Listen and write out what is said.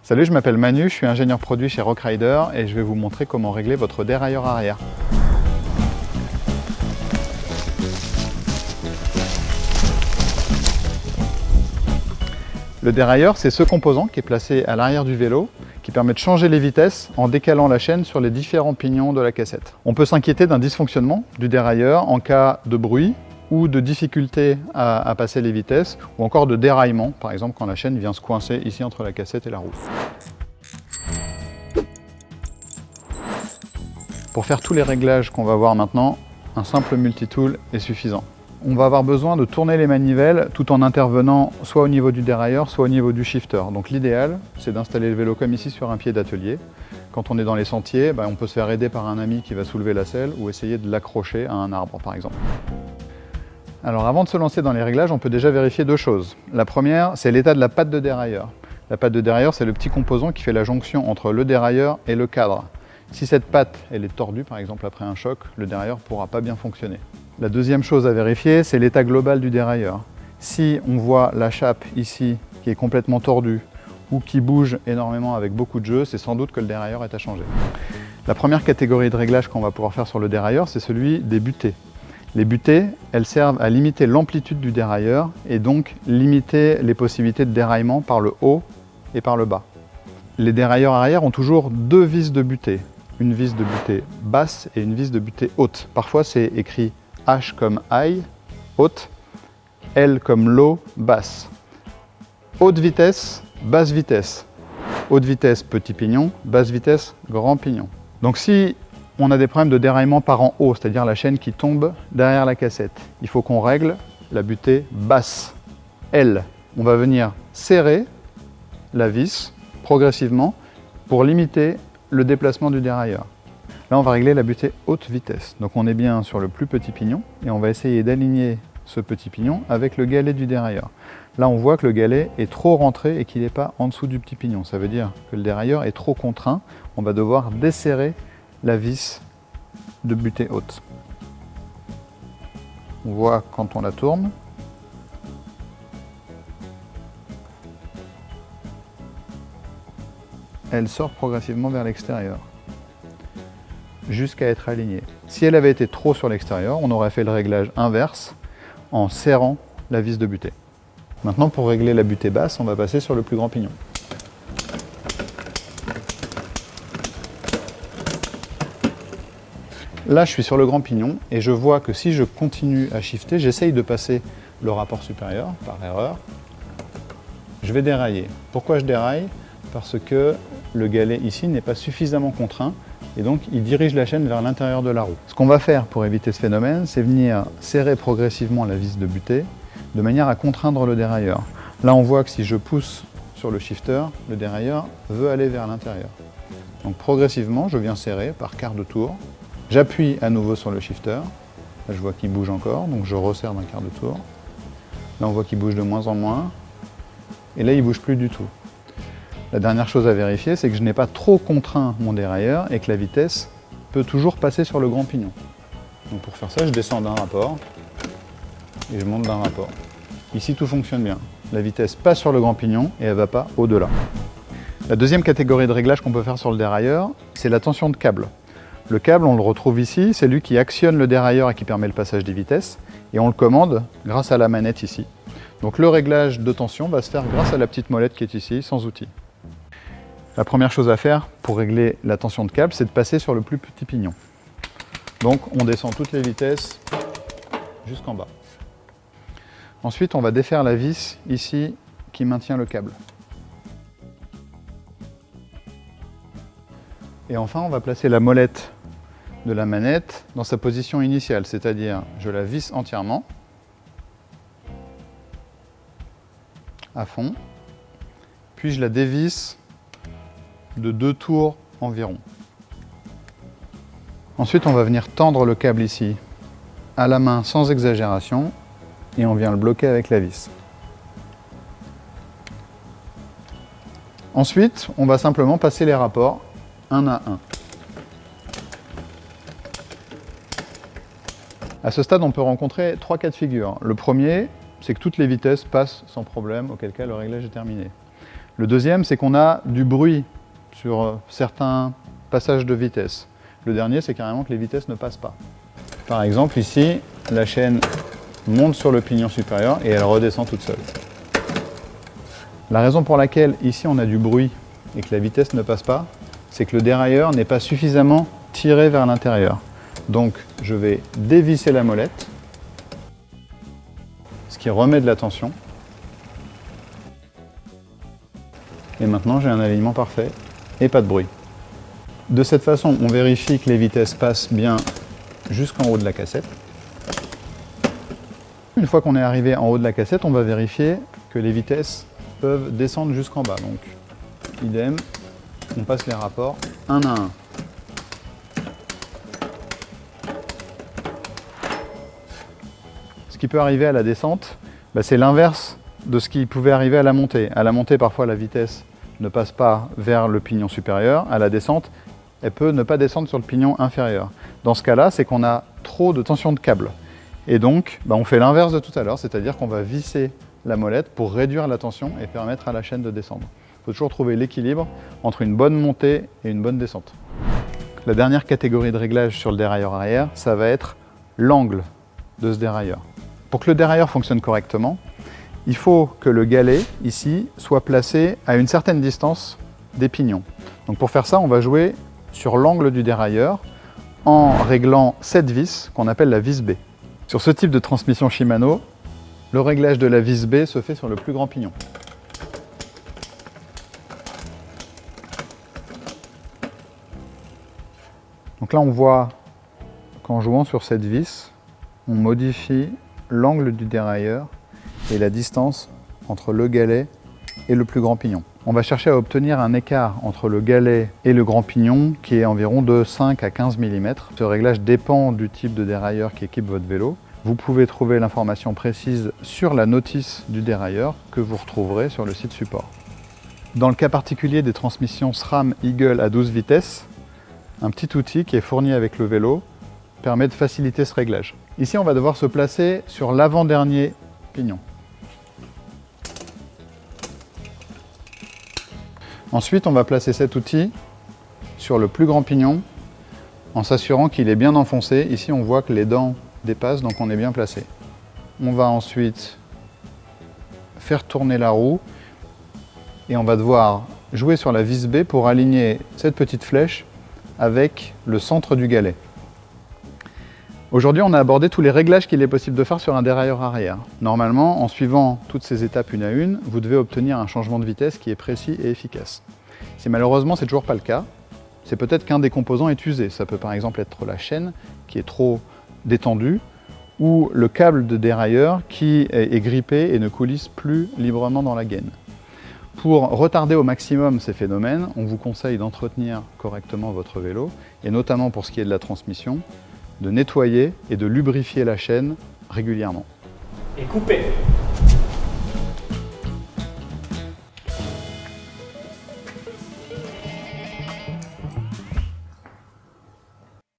Salut, je m'appelle Manu, je suis ingénieur produit chez Rockrider et je vais vous montrer comment régler votre dérailleur arrière. Le dérailleur, c'est ce composant qui est placé à l'arrière du vélo, qui permet de changer les vitesses en décalant la chaîne sur les différents pignons de la cassette. On peut s'inquiéter d'un dysfonctionnement du dérailleur en cas de bruit ou de difficulté à passer les vitesses, ou encore de déraillement, par exemple quand la chaîne vient se coincer ici entre la cassette et la roue. Pour faire tous les réglages qu'on va voir maintenant, un simple multitool est suffisant. On va avoir besoin de tourner les manivelles tout en intervenant soit au niveau du dérailleur, soit au niveau du shifter. Donc l'idéal, c'est d'installer le vélo comme ici sur un pied d'atelier. Quand on est dans les sentiers, on peut se faire aider par un ami qui va soulever la selle ou essayer de l'accrocher à un arbre par exemple. Alors avant de se lancer dans les réglages, on peut déjà vérifier deux choses. La première, c'est l'état de la patte de dérailleur. La patte de dérailleur, c'est le petit composant qui fait la jonction entre le dérailleur et le cadre. Si cette patte elle est tordue, par exemple après un choc, le dérailleur ne pourra pas bien fonctionner. La deuxième chose à vérifier, c'est l'état global du dérailleur. Si on voit la chape ici qui est complètement tordue ou qui bouge énormément avec beaucoup de jeu, c'est sans doute que le dérailleur est à changer. La première catégorie de réglage qu'on va pouvoir faire sur le dérailleur, c'est celui des butées. Les butées, elles servent à limiter l'amplitude du dérailleur et donc limiter les possibilités de déraillement par le haut et par le bas. Les dérailleurs arrière ont toujours deux vis de butée. Une vis de butée basse et une vis de butée haute. Parfois c'est écrit H comme high, haute, L comme low, basse. Haute vitesse, basse vitesse. Haute vitesse, petit pignon, basse vitesse, grand pignon. Donc si on a des problèmes de déraillement par en haut, c'est-à-dire la chaîne qui tombe derrière la cassette, il faut qu'on règle la butée basse, L. On va venir serrer la vis progressivement pour limiter le déplacement du dérailleur. Là, on va régler la butée haute vitesse. Donc on est bien sur le plus petit pignon et on va essayer d'aligner ce petit pignon avec le galet du dérailleur. Là, on voit que le galet est trop rentré et qu'il n'est pas en dessous du petit pignon. Ça veut dire que le dérailleur est trop contraint. On va devoir desserrer la vis de butée haute. On voit quand on la tourne. Elle sort progressivement vers l'extérieur, jusqu'à être alignée. Si elle avait été trop sur l'extérieur, on aurait fait le réglage inverse en serrant la vis de butée. Maintenant, pour régler la butée basse, on va passer sur le plus grand pignon. Là, je suis sur le grand pignon et je vois que si je continue à shifter, j'essaye de passer le rapport supérieur par erreur. Je vais dérailler. Pourquoi je déraille? Parce que le galet ici n'est pas suffisamment contraint et donc il dirige la chaîne vers l'intérieur de la roue. Ce qu'on va faire pour éviter ce phénomène, c'est venir serrer progressivement la vis de butée de manière à contraindre le dérailleur. Là, on voit que si je pousse sur le shifter, le dérailleur veut aller vers l'intérieur. Donc progressivement, je viens serrer par quart de tour. J'appuie à nouveau sur le shifter. Là, je vois qu'il bouge encore, donc je resserre d'un quart de tour. Là, on voit qu'il bouge de moins en moins. Et là, il ne bouge plus du tout. La dernière chose à vérifier, c'est que je n'ai pas trop contraint mon dérailleur et que la vitesse peut toujours passer sur le grand pignon. Donc pour faire ça, je descends d'un rapport et je monte d'un rapport. Ici, tout fonctionne bien. La vitesse passe sur le grand pignon et elle ne va pas au-delà. La deuxième catégorie de réglage qu'on peut faire sur le dérailleur, c'est la tension de câble. Le câble, on le retrouve ici, c'est lui qui actionne le dérailleur et qui permet le passage des vitesses. Et on le commande grâce à la manette ici. Donc le réglage de tension va se faire grâce à la petite molette qui est ici, sans outil. La première chose à faire pour régler la tension de câble, c'est de passer sur le plus petit pignon. Donc on descend toutes les vitesses jusqu'en bas. Ensuite, on va défaire la vis ici qui maintient le câble. Et enfin, on va placer la molette de la manette dans sa position initiale, c'est-à-dire je la visse entièrement à fond, puis je la dévisse de 2 tours environ. Ensuite, on va venir tendre le câble ici à la main sans exagération et on vient le bloquer avec la vis. Ensuite, on va simplement passer les rapports un à un. À ce stade, on peut rencontrer 3 cas de figure. Le premier, c'est que toutes les vitesses passent sans problème, auquel cas le réglage est terminé. Le deuxième, c'est qu'on a du bruit sur certains passages de vitesse. Le dernier, c'est carrément que les vitesses ne passent pas. Par exemple, ici, la chaîne monte sur le pignon supérieur et elle redescend toute seule. La raison pour laquelle ici on a du bruit et que la vitesse ne passe pas, c'est que le dérailleur n'est pas suffisamment tiré vers l'intérieur. Donc je vais dévisser la molette, ce qui remet de la tension. Et maintenant j'ai un alignement parfait et pas de bruit. De cette façon, on vérifie que les vitesses passent bien jusqu'en haut de la cassette. Une fois qu'on est arrivé en haut de la cassette, on va vérifier que les vitesses peuvent descendre jusqu'en bas. Donc, idem, on passe les rapports un à un. Ce qui peut arriver à la descente, c'est l'inverse de ce qui pouvait arriver à la montée. À la montée, parfois, la vitesse ne passe pas vers le pignon supérieur. À la descente, elle peut ne pas descendre sur le pignon inférieur. Dans ce cas-là, c'est qu'on a trop de tension de câble. Et donc, on fait l'inverse de tout à l'heure, c'est-à-dire qu'on va visser la molette pour réduire la tension et permettre à la chaîne de descendre. Il faut toujours trouver l'équilibre entre une bonne montée et une bonne descente. La dernière catégorie de réglage sur le dérailleur arrière, ça va être l'angle de ce dérailleur. Pour que le dérailleur fonctionne correctement, il faut que le galet, ici, soit placé à une certaine distance des pignons. Donc pour faire ça, on va jouer sur l'angle du dérailleur en réglant cette vis qu'on appelle la vis B. Sur ce type de transmission Shimano, le réglage de la vis B se fait sur le plus grand pignon. Donc là on voit qu'en jouant sur cette vis, on modifie l'angle du dérailleur et la distance entre le galet et le plus grand pignon. On va chercher à obtenir un écart entre le galet et le grand pignon qui est environ de 5 à 15 mm. Ce réglage dépend du type de dérailleur qui équipe votre vélo. Vous pouvez trouver l'information précise sur la notice du dérailleur que vous retrouverez sur le site support. Dans le cas particulier des transmissions SRAM Eagle à 12 vitesses, un petit outil qui est fourni avec le vélo permet de faciliter ce réglage. Ici, on va devoir se placer sur l'avant-dernier pignon. Ensuite, on va placer cet outil sur le plus grand pignon en s'assurant qu'il est bien enfoncé. Ici, on voit que les dents dépassent, donc on est bien placé. On va ensuite faire tourner la roue et on va devoir jouer sur la vis B pour aligner cette petite flèche avec le centre du galet. Aujourd'hui, on a abordé tous les réglages qu'il est possible de faire sur un dérailleur arrière. Normalement, en suivant toutes ces étapes une à une, vous devez obtenir un changement de vitesse qui est précis et efficace. Si malheureusement, c'est toujours pas le cas, c'est peut-être qu'un des composants est usé. Ça peut par exemple être la chaîne qui est trop détendue ou le câble de dérailleur qui est grippé et ne coulisse plus librement dans la gaine. Pour retarder au maximum ces phénomènes, on vous conseille d'entretenir correctement votre vélo et notamment pour ce qui est de la transmission, de nettoyer et de lubrifier la chaîne régulièrement. Et couper.